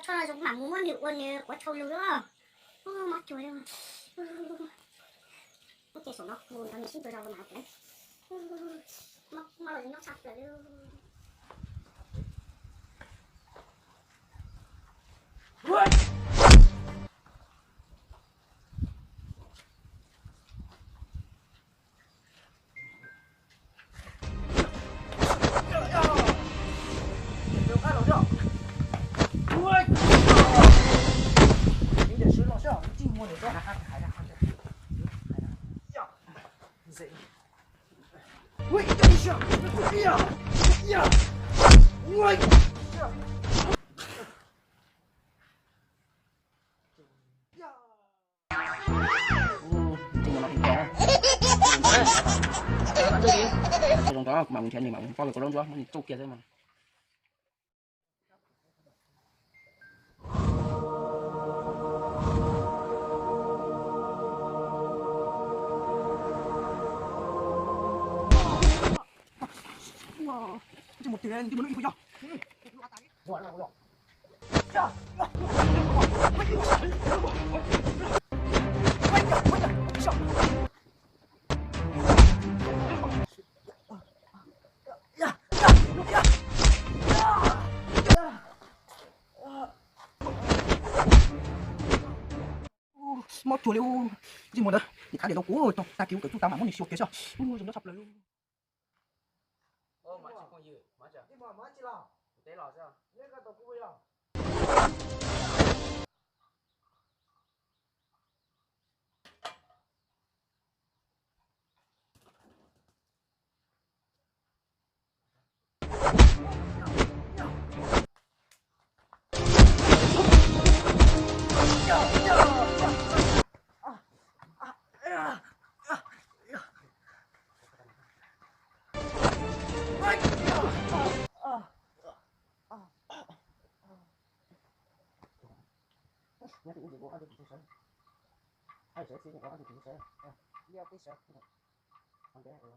cho là giống mắm muốn được quần quá trâu lứa. Mắt chuối đâu. Ok số nó buồn tao xin tôi đâu mà cái. Mà là nó sạch rồi. Trong đó mà mình xem mà mình có được có đó mình chụp kia thôi mà. Chứ một tiền chứ mình nó rồi rồi. Mất chuột luôn. Gì mà đó, thì thả để đâu cũ rồi, ta cứu chúng ta mà muốn đi siêu kia sao? Dùng nó sập lại luôn. Mà chỉ con gì? Mà chả. Nhưng mà chỉ là. Để lò sao? Nên cái tàu cũ vậy à? Nhớ thì cũng có ăn được tí sớm. Ai sẽ xin có ăn được tí sớm. Đi ăn tí sớm. Không để rồi.